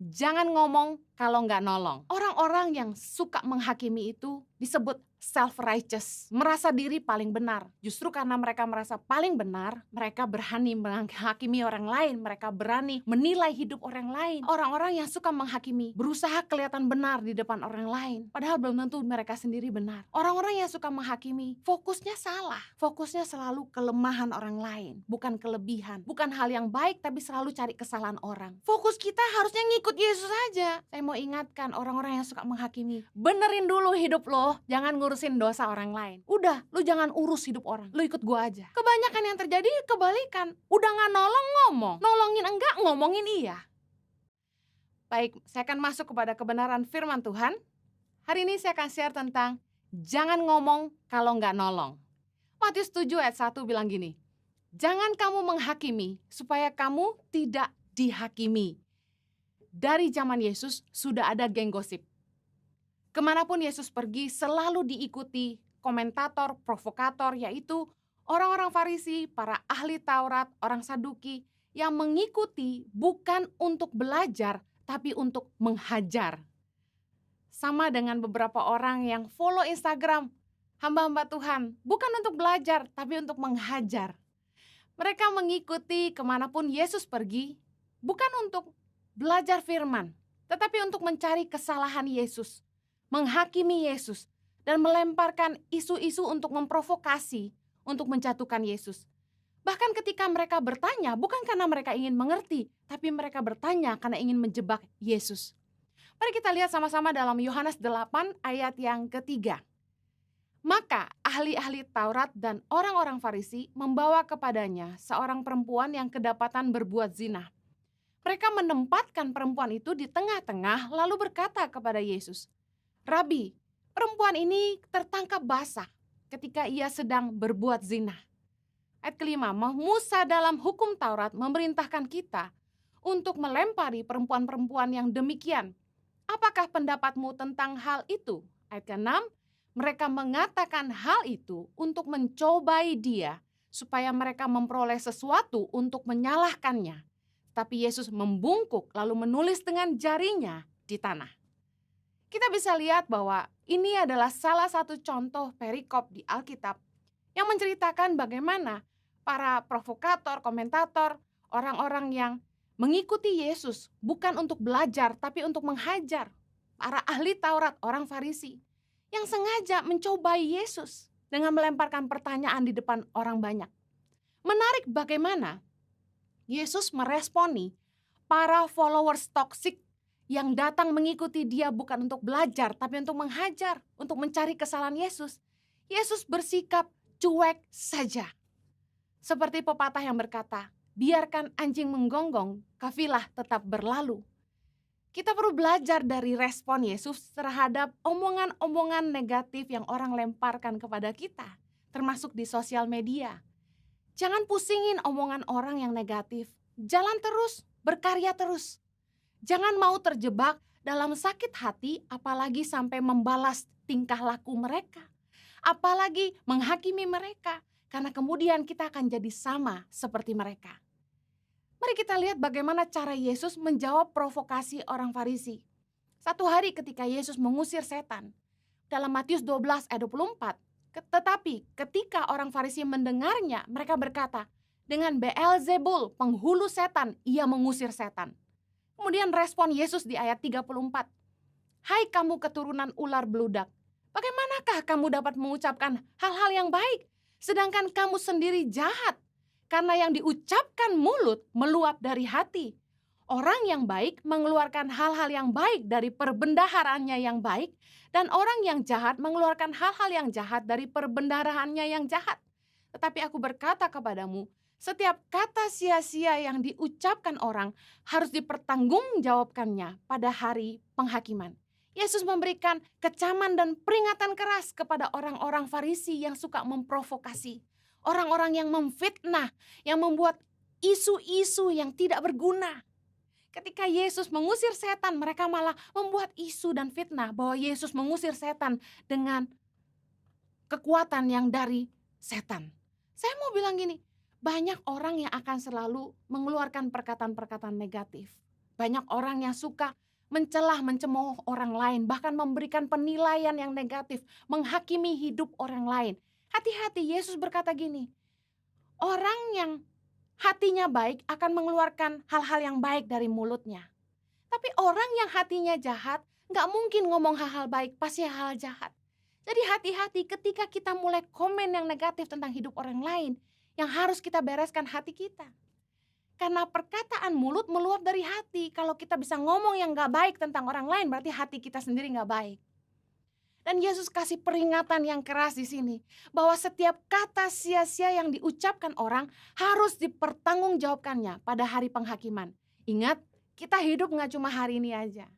Jangan ngomong kalau nggak nolong. Orang-orang yang suka menghakimi itu disebut self-righteous. Merasa diri paling benar. Justru karena mereka merasa paling benar, mereka berani menghakimi orang lain. Mereka berani menilai hidup orang lain. Orang-orang yang suka menghakimi berusaha kelihatan benar di depan orang lain. Padahal belum tentu mereka sendiri benar. Orang-orang yang suka menghakimi fokusnya salah. Fokusnya selalu kelemahan orang lain, bukan kelebihan. Bukan hal yang baik, tapi selalu cari kesalahan orang. Fokus kita harusnya ngikut Yesus aja. Saya mau ingatkan orang-orang yang suka menghakimi, benerin dulu hidup lo, jangan ngurusin dosa orang lain. Udah, lu jangan urus hidup orang, lu ikut gua aja. Kebanyakan yang terjadi kebalikan, udah gak nolong ngomong, nolongin enggak, ngomongin iya. Baik, saya akan masuk kepada kebenaran firman Tuhan. Hari ini saya akan share tentang jangan ngomong kalau nggak nolong. Matius 7 ayat 1 bilang gini, jangan kamu menghakimi supaya kamu tidak dihakimi. Dari zaman Yesus sudah ada geng gosip. Kemanapun Yesus pergi selalu diikuti komentator, provokator, yaitu orang-orang Farisi, para ahli Taurat, orang Saduki yang mengikuti bukan untuk belajar tapi untuk menghajar. Sama dengan beberapa orang yang follow Instagram hamba-hamba Tuhan, bukan untuk belajar tapi untuk menghajar. Mereka mengikuti kemanapun Yesus pergi bukan untuk belajar firman, tetapi untuk mencari kesalahan Yesus, menghakimi Yesus, dan melemparkan isu-isu untuk memprovokasi, untuk menjatuhkan Yesus. Bahkan ketika mereka bertanya, bukan karena mereka ingin mengerti, tapi mereka bertanya karena ingin menjebak Yesus. Mari kita lihat sama-sama dalam Yohanes 8 ayat yang ketiga. Maka ahli-ahli Taurat dan orang-orang Farisi membawa kepadanya seorang perempuan yang kedapatan berbuat zina. Mereka menempatkan perempuan itu di tengah-tengah lalu berkata kepada Yesus, Rabi, perempuan ini tertangkap basah ketika ia sedang berbuat zina. Ayat kelima, Musa dalam hukum Taurat memerintahkan kita untuk melempari perempuan-perempuan yang demikian. Apakah pendapatmu tentang hal itu? Ayat ke-6, mereka mengatakan hal itu untuk mencobai dia supaya mereka memperoleh sesuatu untuk menyalahkannya. Tapi Yesus membungkuk lalu menulis dengan jarinya di tanah. Kita bisa lihat bahwa ini adalah salah satu contoh perikop di Alkitab yang menceritakan bagaimana para provokator, komentator, orang-orang yang mengikuti Yesus bukan untuk belajar tapi untuk menghajar. Para ahli Taurat, orang Farisi yang sengaja mencobai Yesus dengan melemparkan pertanyaan di depan orang banyak. Menarik bagaimana Yesus meresponi para followers toksik yang datang mengikuti dia bukan untuk belajar tapi untuk menghajar, untuk mencari kesalahan Yesus. Yesus bersikap cuek saja. Seperti pepatah yang berkata, biarkan anjing menggonggong, kafilah tetap berlalu. Kita perlu belajar dari respon Yesus terhadap omongan-omongan negatif yang orang lemparkan kepada kita, termasuk di sosial media. Jangan pusingin omongan orang yang negatif. Jalan terus, berkarya terus. Jangan mau terjebak dalam sakit hati, apalagi sampai membalas tingkah laku mereka. Apalagi menghakimi mereka, karena kemudian kita akan jadi sama seperti mereka. Mari kita lihat bagaimana cara Yesus menjawab provokasi orang Farisi. Satu hari ketika Yesus mengusir setan, dalam Matius 12 ayat 24, tetapi ketika orang Farisi mendengarnya, mereka berkata, dengan Beelzebul, penghulu setan, ia mengusir setan. Kemudian respon Yesus di ayat 34, hai kamu keturunan ular beludak, bagaimanakah kamu dapat mengucapkan hal-hal yang baik, sedangkan kamu sendiri jahat? Karena yang diucapkan mulut meluap dari hati. Orang yang baik mengeluarkan hal-hal yang baik dari perbendaharanya yang baik, dan orang yang jahat mengeluarkan hal-hal yang jahat dari perbendaharaannya yang jahat. Tetapi aku berkata kepadamu, setiap kata sia-sia yang diucapkan orang harus dipertanggungjawabkannya pada hari penghakiman. Yesus memberikan kecaman dan peringatan keras kepada orang-orang Farisi yang suka memprovokasi. Orang-orang yang memfitnah, yang membuat isu-isu yang tidak berguna. Ketika Yesus mengusir setan, mereka malah membuat isu dan fitnah bahwa Yesus mengusir setan dengan kekuatan yang dari setan. Saya mau bilang gini, banyak orang yang akan selalu mengeluarkan perkataan-perkataan negatif. Banyak orang yang suka mencelah, mencemooh orang lain, bahkan memberikan penilaian yang negatif, menghakimi hidup orang lain. Hati-hati, Yesus berkata gini, orang yang hatinya baik akan mengeluarkan hal-hal yang baik dari mulutnya. Tapi orang yang hatinya jahat, gak mungkin ngomong hal-hal baik, pasti hal-hal jahat. Jadi hati-hati ketika kita mulai komen yang negatif tentang hidup orang lain, yang harus kita bereskan hati kita. Karena perkataan mulut meluap dari hati. Kalau kita bisa ngomong yang gak baik tentang orang lain, berarti hati kita sendiri gak baik. Dan Yesus kasih peringatan yang keras di sini, bahwa setiap kata sia-sia yang diucapkan orang harus dipertanggungjawabkannya pada hari penghakiman. Ingat, kita hidup gak cuma hari ini aja.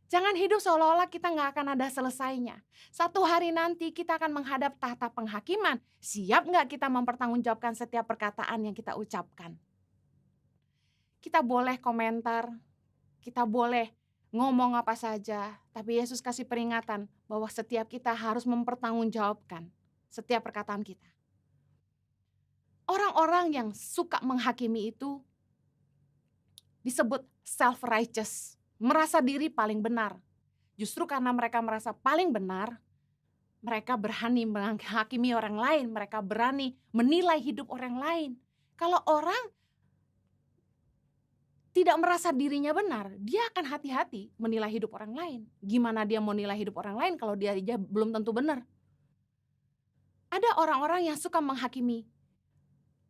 Jangan hidup seolah-olah kita gak akan ada selesainya. Satu hari nanti kita akan menghadap tahta penghakiman. Siap gak kita mempertanggungjawabkan setiap perkataan yang kita ucapkan? Kita boleh komentar, kita boleh ngomong apa saja, tapi Yesus kasih peringatan bahwa setiap kita harus mempertanggungjawabkan setiap perkataan kita. Orang-orang yang suka menghakimi itu disebut self-righteous, merasa diri paling benar. Justru karena mereka merasa paling benar, mereka berani menghakimi orang lain, mereka berani menilai hidup orang lain. Kalau orang tidak merasa dirinya benar, dia akan hati-hati menilai hidup orang lain. Gimana dia mau nilai hidup orang lain kalau dia aja belum tentu benar? Ada orang-orang yang suka menghakimi,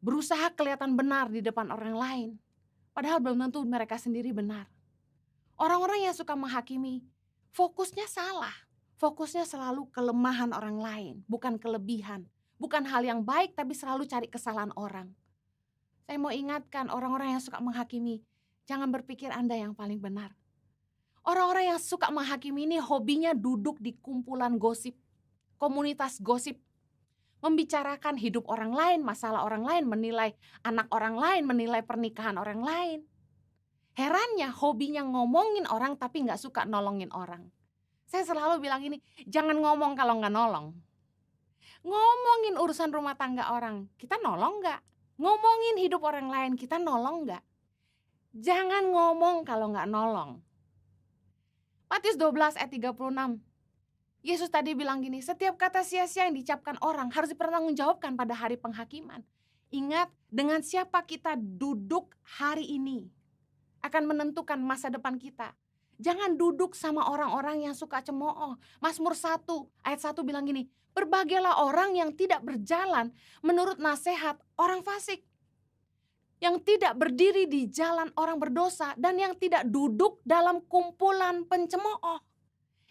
berusaha kelihatan benar di depan orang lain, padahal belum tentu mereka sendiri benar. Orang-orang yang suka menghakimi, fokusnya salah. Fokusnya selalu kelemahan orang lain, bukan kelebihan. Bukan hal yang baik, tapi selalu cari kesalahan orang. Saya mau ingatkan orang-orang yang suka menghakimi, jangan berpikir Anda yang paling benar. Orang-orang yang suka menghakimi ini hobinya duduk di kumpulan gosip, komunitas gosip. Membicarakan hidup orang lain, masalah orang lain, menilai anak orang lain, menilai pernikahan orang lain. Herannya hobinya ngomongin orang tapi gak suka nolongin orang. Saya selalu bilang ini, jangan ngomong kalau gak nolong. Ngomongin urusan rumah tangga orang, kita nolong gak? Ngomongin hidup orang lain, kita nolong gak? Jangan ngomong kalau gak nolong. Matius 12 ayat 36. Yesus tadi bilang gini, setiap kata sia-sia yang diucapkan orang harus dipertanggungjawabkan pada hari penghakiman. Ingat, dengan siapa kita duduk hari ini akan menentukan masa depan kita. Jangan duduk sama orang-orang yang suka cemooh. Mazmur 1 ayat 1 bilang gini, berbahagialah orang yang tidak berjalan menurut nasihat orang fasik, yang tidak berdiri di jalan orang berdosa, dan yang tidak duduk dalam kumpulan pencemooh.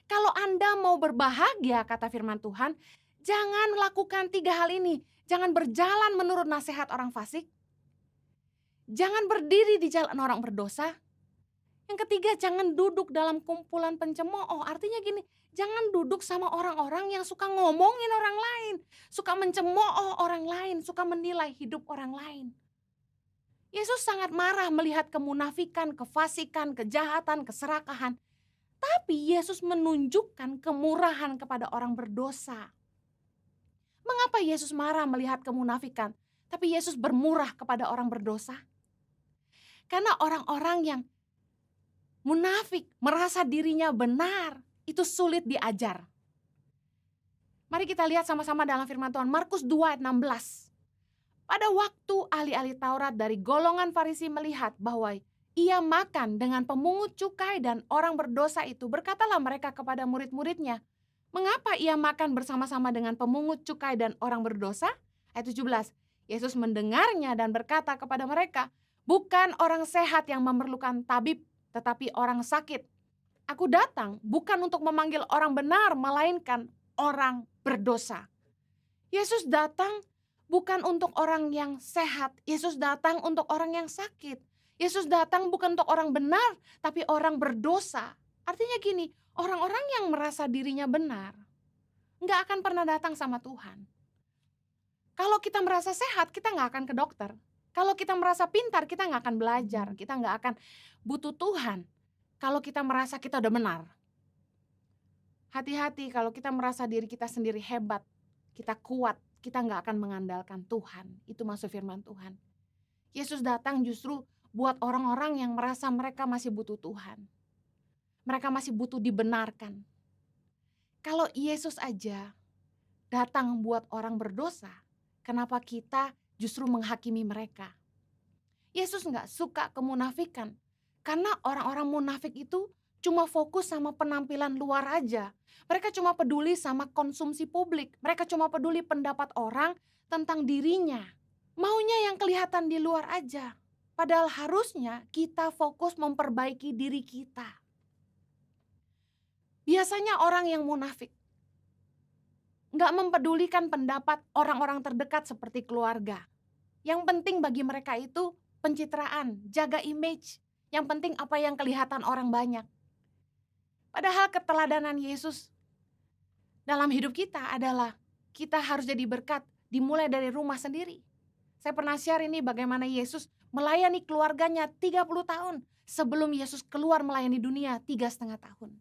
Kalau Anda mau berbahagia, kata firman Tuhan, jangan lakukan 3 hal ini. Jangan berjalan menurut nasihat orang fasik, jangan berdiri di jalan orang berdosa. Yang ketiga, jangan duduk dalam kumpulan pencemooh. Artinya gini, jangan duduk sama orang-orang yang suka ngomongin orang lain, suka mencemooh orang lain, suka menilai hidup orang lain. Yesus sangat marah melihat kemunafikan, kefasikan, kejahatan, keserakahan. Tapi Yesus menunjukkan kemurahan kepada orang berdosa. Mengapa Yesus marah melihat kemunafikan, tapi Yesus bermurah kepada orang berdosa? Karena orang-orang yang munafik, merasa dirinya benar, itu sulit diajar. Mari kita lihat sama-sama dalam firman Tuhan, Markus 2 ayat 16. Pada waktu ahli-ahli Taurat dari golongan Farisi melihat bahwa ia makan dengan pemungut cukai dan orang berdosa itu, berkatalah mereka kepada murid-muridnya, mengapa ia makan bersama-sama dengan pemungut cukai dan orang berdosa? Ayat 17, Yesus mendengarnya dan berkata kepada mereka, bukan orang sehat yang memerlukan tabib, tetapi orang sakit. Aku datang bukan untuk memanggil orang benar, melainkan orang berdosa. Yesus datang bukan untuk orang yang sehat, Yesus datang untuk orang yang sakit. Yesus datang bukan untuk orang benar, tapi orang berdosa. Artinya gini, orang-orang yang merasa dirinya benar, gak akan pernah datang sama Tuhan. Kalau kita merasa sehat, kita gak akan ke dokter. Kalau kita merasa pintar, kita gak akan belajar. Kita gak akan butuh Tuhan. Kalau kita merasa kita udah benar. Hati-hati kalau kita merasa diri kita sendiri hebat, kita kuat, kita gak akan mengandalkan Tuhan. Itu maksud firman Tuhan. Yesus datang justru buat orang-orang yang merasa mereka masih butuh Tuhan. Mereka masih butuh dibenarkan. Kalau Yesus aja datang buat orang berdosa, kenapa kita justru menghakimi mereka? Yesus nggak suka kemunafikan, karena orang-orang munafik itu cuma fokus sama penampilan luar aja. Mereka cuma peduli sama konsumsi publik. Mereka cuma peduli pendapat orang tentang dirinya. Maunya yang kelihatan di luar aja. Padahal harusnya kita fokus memperbaiki diri kita. Biasanya orang yang munafik nggak mempedulikan pendapat orang-orang terdekat seperti keluarga. Yang penting bagi mereka itu pencitraan, jaga image. Yang penting apa yang kelihatan orang banyak. Padahal keteladanan Yesus dalam hidup kita adalah kita harus jadi berkat dimulai dari rumah sendiri. Saya pernah share ini bagaimana Yesus melayani keluarganya 30 tahun sebelum Yesus keluar melayani dunia 3,5 tahun.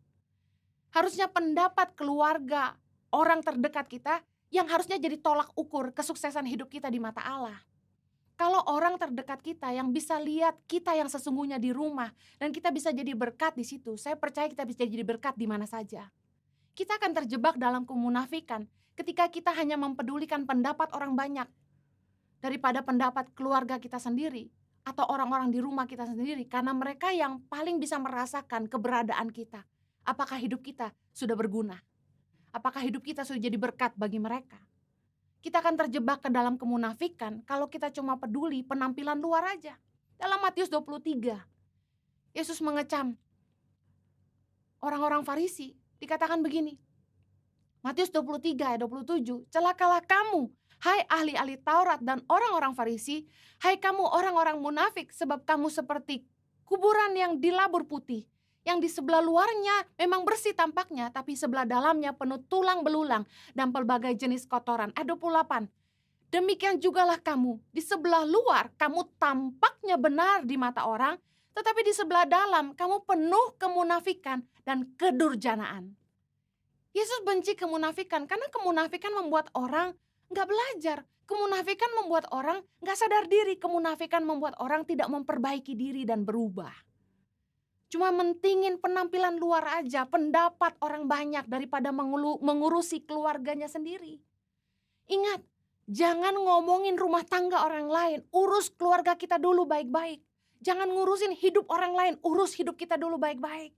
Harusnya pendapat keluarga, orang terdekat kita yang harusnya jadi tolak ukur kesuksesan hidup kita di mata Allah. Kalau orang terdekat kita yang bisa lihat kita yang sesungguhnya di rumah dan kita bisa jadi berkat di situ, saya percaya kita bisa jadi berkat di mana saja. Kita akan terjebak dalam kemunafikan ketika kita hanya mempedulikan pendapat orang banyak daripada pendapat keluarga kita sendiri atau orang-orang di rumah kita sendiri, karena mereka yang paling bisa merasakan keberadaan kita. Apakah hidup kita sudah berguna? Apakah hidup kita sudah jadi berkat bagi mereka? Kita akan terjebak ke dalam kemunafikan kalau kita cuma peduli penampilan luar aja. Dalam Matius 23, Yesus mengecam orang-orang Farisi. Dikatakan begini, Matius 23 ayat 27, celakalah kamu, hai ahli-ahli Taurat dan orang-orang Farisi, hai kamu orang-orang munafik, sebab kamu seperti kuburan yang dilabur putih, yang di sebelah luarnya memang bersih tampaknya, tapi sebelah dalamnya penuh tulang belulang dan pelbagai jenis kotoran. Ayat 28, demikian jugalah kamu, di sebelah luar kamu tampaknya benar di mata orang, tetapi di sebelah dalam kamu penuh kemunafikan dan kedurjanaan. Yesus benci kemunafikan karena kemunafikan membuat orang gak belajar. Kemunafikan membuat orang gak sadar diri. Kemunafikan membuat orang tidak memperbaiki diri dan berubah. Cuma mentingin penampilan luar aja, pendapat orang banyak daripada mengurusi keluarganya sendiri. Ingat, jangan ngomongin rumah tangga orang lain, urus keluarga kita dulu baik-baik. Jangan ngurusin hidup orang lain, urus hidup kita dulu baik-baik.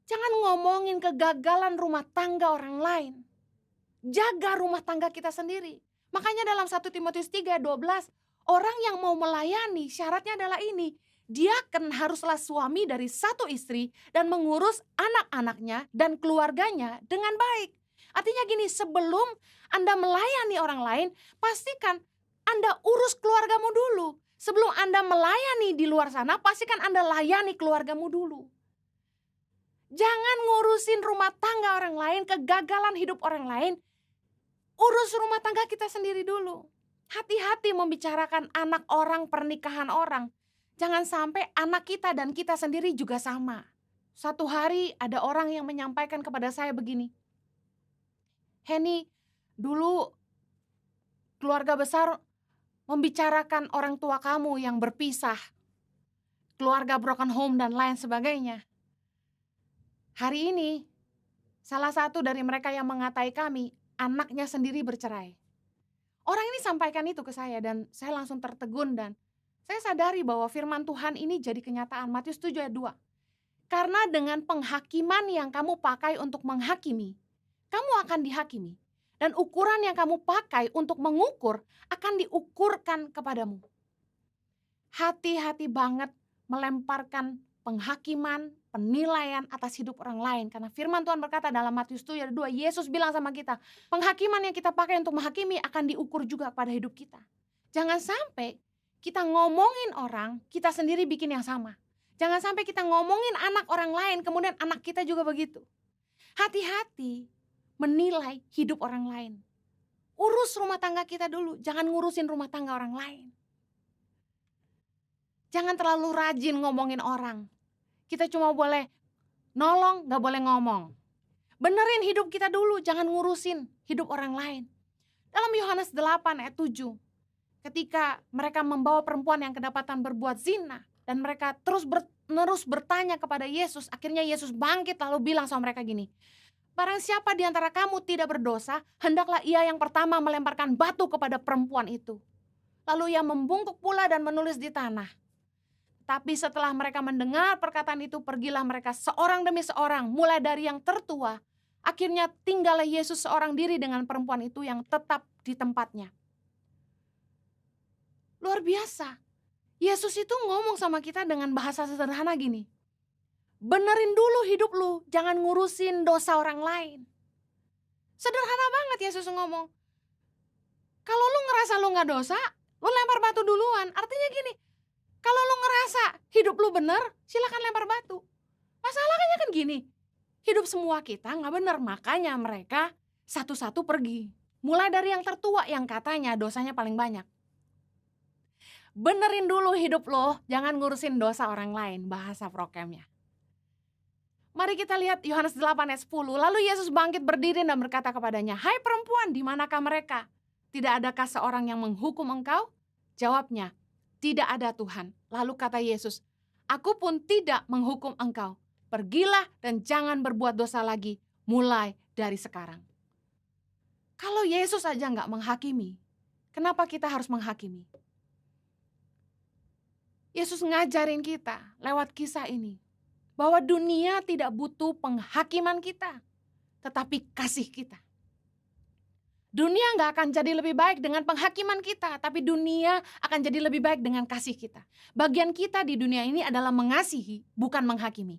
Jangan ngomongin kegagalan rumah tangga orang lain. Jaga rumah tangga kita sendiri. Makanya dalam 1 Timotius 3:12, orang yang mau melayani syaratnya adalah ini. Diaken haruslah suami dari satu istri dan mengurus anak-anaknya dan keluarganya dengan baik. Artinya gini, sebelum Anda melayani orang lain, pastikan Anda urus keluargamu dulu. Sebelum Anda melayani di luar sana, pastikan Anda layani keluargamu dulu. Jangan ngurusin rumah tangga orang lain, kegagalan hidup orang lain. Urus rumah tangga kita sendiri dulu. Hati-hati membicarakan anak orang, pernikahan orang. Jangan sampai anak kita dan kita sendiri juga sama. Satu hari ada orang yang menyampaikan kepada saya begini, Henny, dulu keluarga besar membicarakan orang tua kamu yang berpisah, keluarga broken home dan lain sebagainya. Hari ini salah satu dari mereka yang mengatai kami, anaknya sendiri bercerai. Orang ini sampaikan itu ke saya dan saya langsung tertegun dan saya sadari bahwa firman Tuhan ini jadi kenyataan. Matius 7 ayat 2. Karena dengan penghakiman yang kamu pakai untuk menghakimi, kamu akan dihakimi. Dan ukuran yang kamu pakai untuk mengukur akan diukurkan kepadamu. Hati-hati banget melemparkan penghakiman, penilaian atas hidup orang lain. Karena firman Tuhan berkata dalam Matius 7 ayat 2, Yesus bilang sama kita, penghakiman yang kita pakai untuk menghakimi akan diukur juga pada hidup kita. Jangan sampai kita ngomongin orang, kita sendiri bikin yang sama. Jangan sampai kita ngomongin anak orang lain, kemudian anak kita juga begitu. Hati-hati menilai hidup orang lain. Urus rumah tangga kita dulu, jangan ngurusin rumah tangga orang lain. Jangan terlalu rajin ngomongin orang. Kita cuma boleh nolong, gak boleh ngomong. Benerin hidup kita dulu, jangan ngurusin hidup orang lain. Dalam Yohanes 8 ayat 7, ketika mereka membawa perempuan yang kedapatan berbuat zina, dan mereka terus bertanya kepada Yesus, akhirnya Yesus bangkit lalu bilang sama mereka gini, barang siapa di antara kamu tidak berdosa, hendaklah ia yang pertama melemparkan batu kepada perempuan itu. Lalu ia membungkuk pula dan menulis di tanah. Tapi setelah mereka mendengar perkataan itu, pergilah mereka seorang demi seorang, mulai dari yang tertua. Akhirnya tinggallah Yesus seorang diri dengan perempuan itu yang tetap di tempatnya. Luar biasa. Yesus itu ngomong sama kita dengan bahasa sederhana gini. Benerin dulu hidup lu, jangan ngurusin dosa orang lain. Sederhana banget Yesus ngomong. Kalau lu ngerasa lu gak dosa, lu lempar batu duluan. Artinya gini, kalau lu ngerasa hidup lu bener, silakan lempar batu. Masalahnya kan gini, hidup semua kita gak bener, makanya mereka satu-satu pergi. Mulai dari yang tertua yang katanya dosanya paling banyak. Benerin dulu hidup lo, jangan ngurusin dosa orang lain, bahasa prokemnya. Mari kita lihat Yohanes 8 ayat 10. Lalu Yesus bangkit berdiri dan berkata kepadanya, hai perempuan, di manakah mereka? Tidak adakah seorang yang menghukum engkau? Jawabnya, tidak ada Tuhan. Lalu kata Yesus, aku pun tidak menghukum engkau. Pergilah dan jangan berbuat dosa lagi, mulai dari sekarang. Kalau Yesus aja gak menghakimi, kenapa kita harus menghakimi? Yesus ngajarin kita lewat kisah ini, bahwa dunia tidak butuh penghakiman kita, tetapi kasih kita. Dunia gak akan jadi lebih baik dengan penghakiman kita, tapi dunia akan jadi lebih baik dengan kasih kita. Bagian kita di dunia ini adalah mengasihi, bukan menghakimi.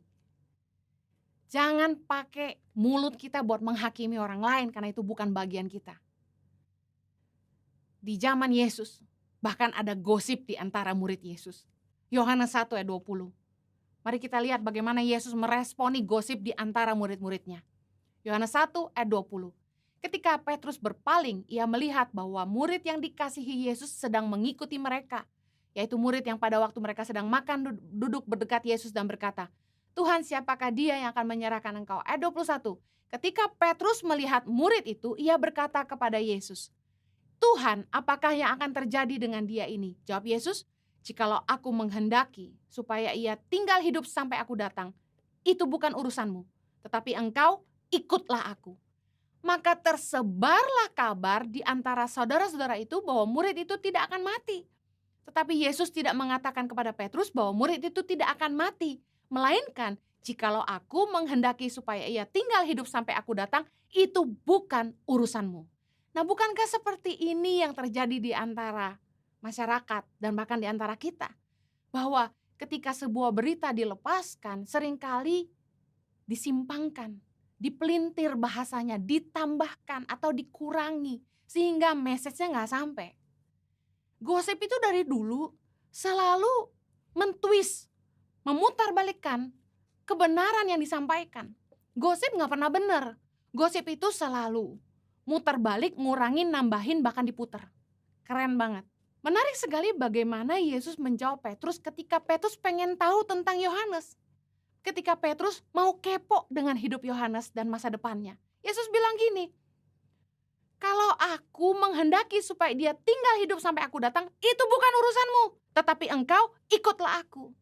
Jangan pakai mulut kita buat menghakimi orang lain, karena itu bukan bagian kita. Di zaman Yesus, bahkan ada gosip di antara murid Yesus. Yohanes 1 ayat 20. Mari kita lihat bagaimana Yesus meresponi gosip di antara murid-muridnya. Yohanes 1 ayat 20. Ketika Petrus berpaling, ia melihat bahwa murid yang dikasihi Yesus sedang mengikuti mereka, yaitu murid yang pada waktu mereka sedang makan duduk berdekat Yesus dan berkata, Tuhan, siapakah dia yang akan menyerahkan engkau? Ayat 21. Ketika Petrus melihat murid itu, ia berkata kepada Yesus, Tuhan, apakah yang akan terjadi dengan dia ini? Jawab Yesus, jikalau aku menghendaki supaya ia tinggal hidup sampai aku datang, itu bukan urusanmu, tetapi engkau ikutlah aku. Maka tersebarlah kabar di antara saudara-saudara itu bahwa murid itu tidak akan mati. Tetapi Yesus tidak mengatakan kepada Petrus bahwa murid itu tidak akan mati. Melainkan, jikalau aku menghendaki supaya ia tinggal hidup sampai aku datang, itu bukan urusanmu. Nah, bukankah seperti ini yang terjadi di antara masyarakat dan bahkan di antara kita? Bahwa ketika sebuah berita dilepaskan, seringkali disimpangkan, dipelintir bahasanya, ditambahkan atau dikurangi sehingga message-nya gak sampai. Gosip itu dari dulu selalu mentwist, memutarbalikkan kebenaran yang disampaikan. Gosip gak pernah benar. Gosip itu selalu muter balik, ngurangin, nambahin, bahkan diputar. Keren banget. Menarik sekali bagaimana Yesus menjawab Petrus ketika Petrus pengen tahu tentang Yohanes. Ketika Petrus mau kepo dengan hidup Yohanes dan masa depannya. Yesus bilang gini, kalau aku menghendaki supaya dia tinggal hidup sampai aku datang, itu bukan urusanmu, tetapi engkau ikutlah aku.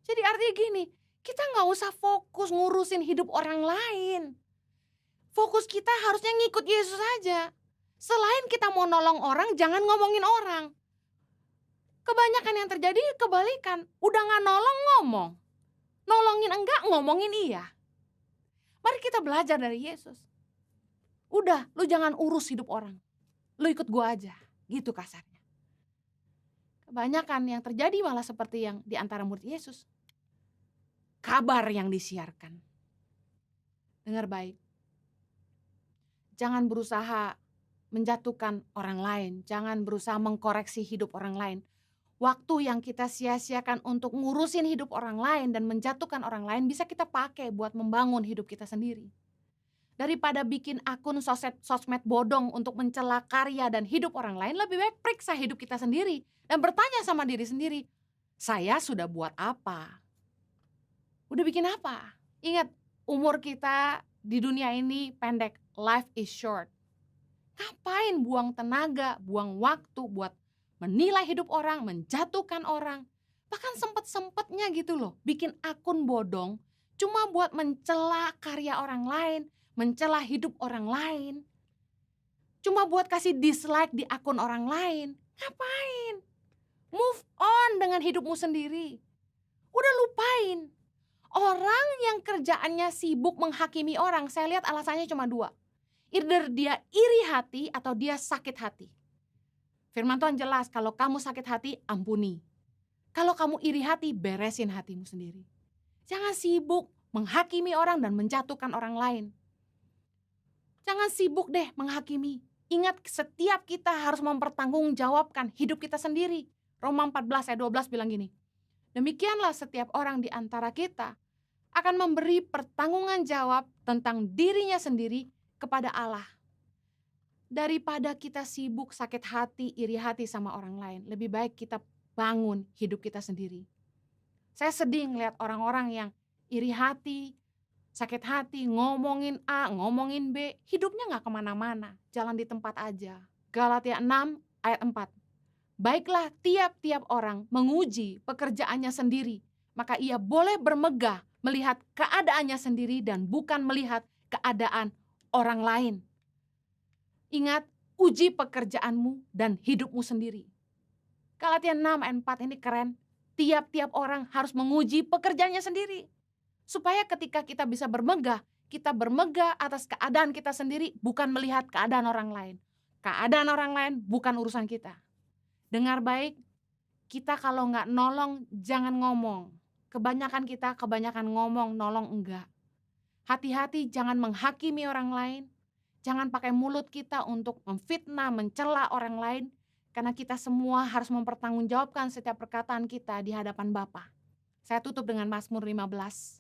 Jadi artinya gini, kita gak usah fokus ngurusin hidup orang lain. Fokus kita harusnya ngikut Yesus aja. Selain kita mau nolong orang, jangan ngomongin orang. Kebanyakan yang terjadi kebalikan, udah gak nolong ngomong. Nolongin enggak, ngomongin iya. Mari kita belajar dari Yesus. Udah, lu jangan urus hidup orang. Lu ikut gua aja, gitu kasarnya. Kebanyakan yang terjadi malah seperti yang di antara murid Yesus. Kabar yang disiarkan. Dengar baik. Jangan berusaha menjatuhkan orang lain. Jangan berusaha mengkoreksi hidup orang lain. Waktu yang kita sia-siakan untuk ngurusin hidup orang lain dan menjatuhkan orang lain bisa kita pakai buat membangun hidup kita sendiri. Daripada bikin akun sosmed bodong untuk mencela karya dan hidup orang lain, lebih baik periksa hidup kita sendiri dan bertanya sama diri sendiri, saya sudah buat apa? Udah bikin apa? Ingat, umur kita di dunia ini pendek, life is short. Ngapain buang tenaga, buang waktu buat menilai hidup orang, menjatuhkan orang. Bahkan sempet-sempetnya gitu loh, bikin akun bodong cuma buat mencela karya orang lain, mencela hidup orang lain. Cuma buat kasih dislike di akun orang lain. Ngapain? Move on dengan hidupmu sendiri. Udah lupain. Orang yang kerjaannya sibuk menghakimi orang, saya lihat alasannya cuma dua. Either dia iri hati atau dia sakit hati. Firman Tuhan jelas, kalau kamu sakit hati, ampuni. Kalau kamu iri hati, beresin hatimu sendiri. Jangan sibuk menghakimi orang dan menjatuhkan orang lain. Jangan sibuk deh menghakimi. Ingat, setiap kita harus mempertanggungjawabkan hidup kita sendiri. Roma 14 ayat 12 bilang gini, demikianlah setiap orang di antara kita akan memberi pertanggungan jawab tentang dirinya sendiri kepada Allah. Daripada kita sibuk sakit hati, iri hati sama orang lain, lebih baik kita bangun hidup kita sendiri. Saya sedih ngeliat orang-orang yang iri hati, sakit hati, ngomongin A, ngomongin B, hidupnya gak kemana-mana, jalan di tempat aja. Galatia 6 ayat 4. Baiklah tiap-tiap orang menguji pekerjaannya sendiri, maka ia boleh bermegah melihat keadaannya sendiri dan bukan melihat keadaan orang lain. Ingat, uji pekerjaanmu dan hidupmu sendiri. Galatia 6 ayat 4 ini keren. Tiap-tiap orang harus menguji pekerjaannya sendiri. Supaya ketika kita bisa bermegah, kita bermegah atas keadaan kita sendiri, bukan melihat keadaan orang lain. Keadaan orang lain bukan urusan kita. Dengar baik, kita kalau nggak nolong, jangan ngomong. Kebanyakan ngomong, nolong enggak. Hati-hati jangan menghakimi orang lain. Jangan pakai mulut kita untuk memfitnah, mencela orang lain. Karena kita semua harus mempertanggungjawabkan setiap perkataan kita di hadapan Bapa. Saya tutup dengan Mazmur 15.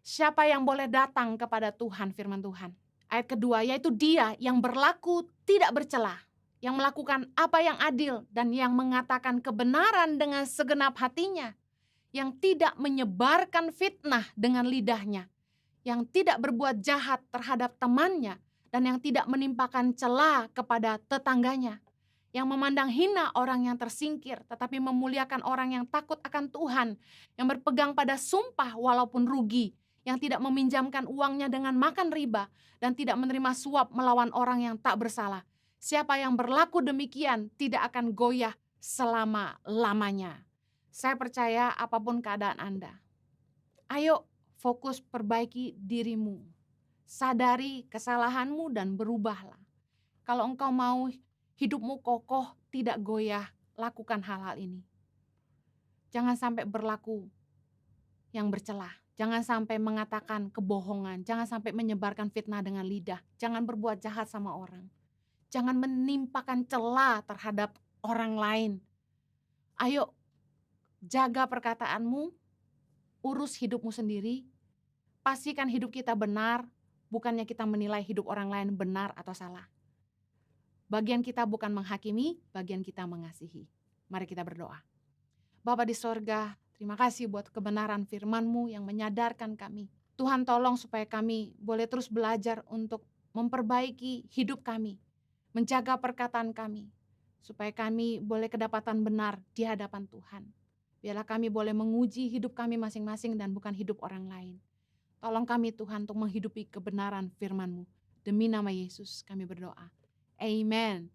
Siapa yang boleh datang kepada Tuhan, firman Tuhan. Ayat kedua, yaitu dia yang berlaku tidak bercela, yang melakukan apa yang adil dan yang mengatakan kebenaran dengan segenap hatinya, yang tidak menyebarkan fitnah dengan lidahnya, yang tidak berbuat jahat terhadap temannya, dan yang tidak menimpakan cela kepada tetangganya, yang memandang hina orang yang tersingkir, tetapi memuliakan orang yang takut akan Tuhan, yang berpegang pada sumpah walaupun rugi, yang tidak meminjamkan uangnya dengan makan riba, dan tidak menerima suap melawan orang yang tak bersalah. Siapa yang berlaku demikian tidak akan goyah selama-lamanya. Saya percaya apapun keadaan Anda, ayo fokus perbaiki dirimu. Sadari kesalahanmu dan berubahlah. Kalau engkau mau hidupmu kokoh, tidak goyah, lakukan hal-hal ini. Jangan sampai berlaku yang bercelah. Jangan sampai mengatakan kebohongan. Jangan sampai menyebarkan fitnah dengan lidah. Jangan berbuat jahat sama orang. Jangan menimpakan cela terhadap orang lain. Ayo, jaga perkataanmu, urus hidupmu sendiri. Pastikan hidup kita benar, bukannya kita menilai hidup orang lain benar atau salah. Bagian kita bukan menghakimi, bagian kita mengasihi. Mari kita berdoa. Bapa di sorga, terima kasih buat kebenaran firman-Mu yang menyadarkan kami. Tuhan tolong supaya kami boleh terus belajar untuk memperbaiki hidup kami, menjaga perkataan kami, supaya kami boleh kedapatan benar di hadapan Tuhan. Biarlah kami boleh menguji hidup kami masing-masing dan bukan hidup orang lain. Tolong kami Tuhan untuk menghidupi kebenaran firman-Mu. Demi nama Yesus kami berdoa. Amen.